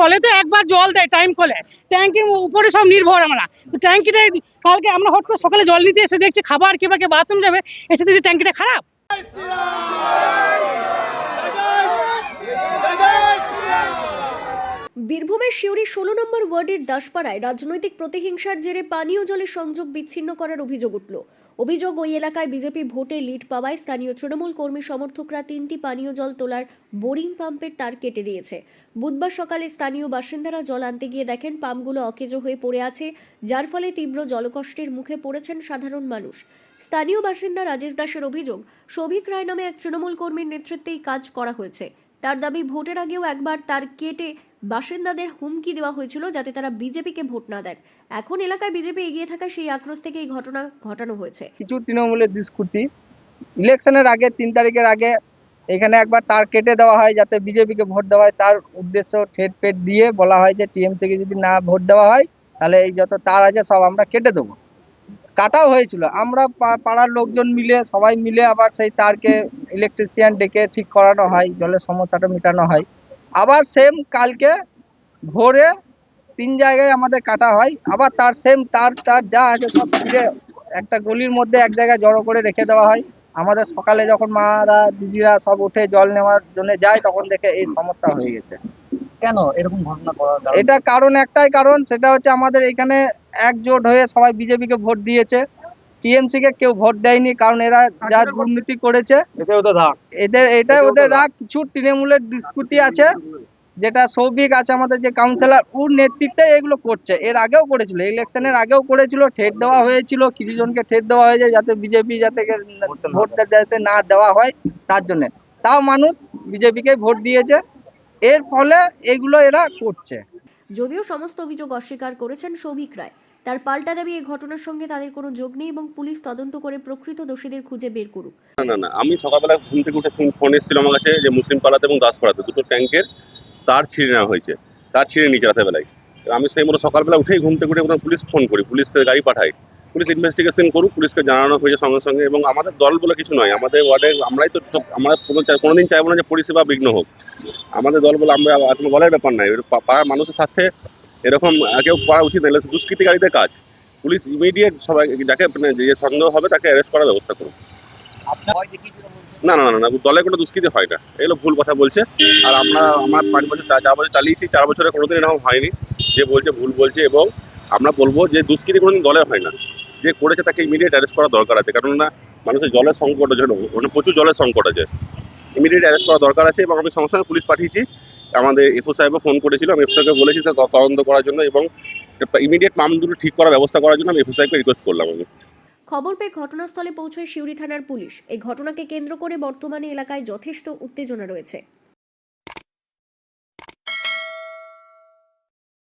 কলে তো একবার জল দেয় টাইম কলে, ট্যাঙ্কির উপরে সব নির্ভর আমরা। তো ট্যাঙ্কিটা কালকে আমরা হট করে সকালে জল নিতে এসে দেখছি খাবার কিংবা বাথরুম যাবে, এসে দেখছি ট্যাঙ্কিটা খারাপ। বীরভূমের সিউড়ি 16 নম্বর ওয়ার্ডের দাসপাড়ায় রাজনৈতিক প্রতিহিংসার জেরে পানীয় জলের সংযোগ বিচ্ছিন্ন করার অভিযোগ উঠল। অভিযোগ, ওই এলাকায় বিজেপি ভোটে লিড পাওয়ায় স্থানীয় তৃণমূল কর্মী সমর্থকরা 3টি পানীয় জল তোলার বোরিং পাম্পের তার কেটে দিয়েছে। বুধবার সকালে স্থানীয় বাসিন্দারা জল আনতে গিয়ে দেখেন পাম্পগুলো অকেজো হয়ে পড়ে আছে, যার ফলে তীব্র জলকষ্টের মুখে পড়েছেন সাধারণ মানুষ। স্থানীয় বাসিন্দা রাজেশ দাসের অভিযোগ, সৌভিক রায় নামে এক তৃণমূল কর্মীর নেতৃত্বেই কাজ করা হয়েছে। তার দাবি, ভোটের আগেও একবার তার কেটে বাসিন্দাদের হুমকি দেওয়া হয়েছিল যাতে তারা বিজেপিকে ভোট না দেন। এখন এলাকায় বিজেপি এগিয়ে থাকা সেই আক্রোশ থেকে এই ঘটনা ঘটানো হয়েছে। কিছু তৃণমূলের দুষ্কৃতী ইলেকশনের আগে 3 তারিখের আগে এখানে একবার তার কেটে দেওয়া হয় যাতে বিজেপিকে ভোট দেওয়া হয়। তার উদ্দেশ্য ঠেট পেট দিয়ে বলা হয় যে টিএমসিকে যদি না ভোট দেওয়া হয় তাহলে এই যত তার আছে সব আমরা কেটে দেবো। কাটাও হয়েছিল, আমরা পাড়ার লোকজন মিলে সবাই মিলে আবার সেই তারকে ইলেকট্রিশিয়ান ডেকে ঠিক করানো হয়, জলের সমস্যাটা মেটানো হয়। আবার সেম কালকে ভোরে 3 জায়গায় আমাদের কাটা হয়, আবার তার সেম তার যা আছে সব ফিরে একটা গলির মধ্যে এক জায়গায় জড়ো করে রেখে দেওয়া হয়। আমাদের সকালে যখন মারা দিদিরা সব উঠে জল নেওয়ার জন্য যায় তখন দেখে এই সমস্যা হয়ে গেছে। কেন এরকম ঘটনা করার কারণ? এটা কারণ একটাই কারণ, সেটা হচ্ছে আমাদের এখানে একজোট হয়ে সবাই বিজেপিকে ভোট দিয়েছে, টিএমসি কে কেউ ভোট দেয়নি। কারণ এরা যা দুর্নীতি করেছে ওদের রাগ। কিছু তৃণমূলের দুষ্কৃতী আছে, যেটা সৌভিক আছে আমাদের যে কাউন্সিলর, ওর নেতৃত্বে এগুলো করছে। এর আগেও করেছিল, ইলেকশনের আগেও করেছিল, ঠেট দেওয়া হয়েছিল, কিছু জনকে ঠেট দেওয়া হয়েছে যাতে বিজেপি যাতে ভোটটা যাতে না দেওয়া হয় তার জন্য। তাও মানুষ বিজেপিকে ভোট দিয়েছে, এর ফলে এগুলো এরা করছে। যদিও সমস্ত অভিযোগ অস্বীকার করেছেন সৌভিক রায়। তার পাল্টা দাবি, এই ঘটনার সঙ্গে তাদের কোনো যোগ নেই এবং পুলিশ তদন্ত করে প্রকৃত দোষীদের খুঁজে বের করুক। না, আমি সকালবেলা ঘুম থেকে উঠে ফোন এসেছিল আমার কাছে যে মুসলিম পাড়াতে এবং দাসপাড়াতে দুটো ট্যাঙ্কের তার ছিঁড়ে নেওয়া হয়েছে, তার ছিঁড়ে নিয়েছে রাতেরবেলায়। আমি সেই মতো সকালবেলা উঠেই ঘুম থেকে উঠে পুলিশ ফোন করি, পুলিশ গাড়ি পাঠাই, পুলিশ ইনভেস্টিগেশন করুক, পুলিশকে জানানো হয়েছে সঙ্গে সঙ্গে। এবং আমাদের দল বলে কিছু নয়, আমাদের ওয়ার্ডে আমরাই তো আমরা কোনোদিন চাইবো না যে পরিষেবা বিঘ্ন হোক। আমাদের দল বলে আমরা কোনো বলার ব্যাপার নাই, পাড়ার মানুষের সাথে এরকম কেউ করা উচিত নয়, দুষ্কৃতিকারীদের কাজ। পুলিশ ইমিডিয়েট সবাই যাকে যে সন্দেহ হবে তাকে অ্যারেস্ট করার ব্যবস্থা করুন। না, দলে কোনো দুষ্কৃতি হয় না, এগুলো ভুল কথা বলছে। আর আমার 5 বছর 4 বছর চালিয়েছি, 4 বছরে কোনোদিন এরকম হয়নি। যে বলছে ভুল বলছে। এবং আমরা বলবো যে দুষ্কৃতি কোনোদিন দলে হয় না, যে করেছে তাকে ইমিডিয়েট অ্যারেস্ট করা দরকার আছে। কারণ না, মানুষের জলের সংকট আছে, মানে প্রচুর জলের সংকট আছে, ইমিডিয়েট অ্যারেস্ট করা দরকার আছে। এবং আমি সঙ্গে সঙ্গে পুলিশ পাঠিয়েছি, আমাদের এফও সাহেবও ফোন করেছিল, আমি এফও সাহেবকে বলেছি স্যার তদন্ত করার জন্য এবং ইমিডিয়েট পাম্প দুটো ঠিক করার ব্যবস্থা করার জন্য আমি এফও সাহেবকে রিকোয়েস্ট করলাম। আমি খবর পেয়ে ঘটনাস্থলে পৌঁছয় সিউড়ি থানার পুলিশ। এই ঘটনাকে কেন্দ্র করে বর্তমানে এলাকায় যথেষ্ট উত্তেজনা রয়েছে।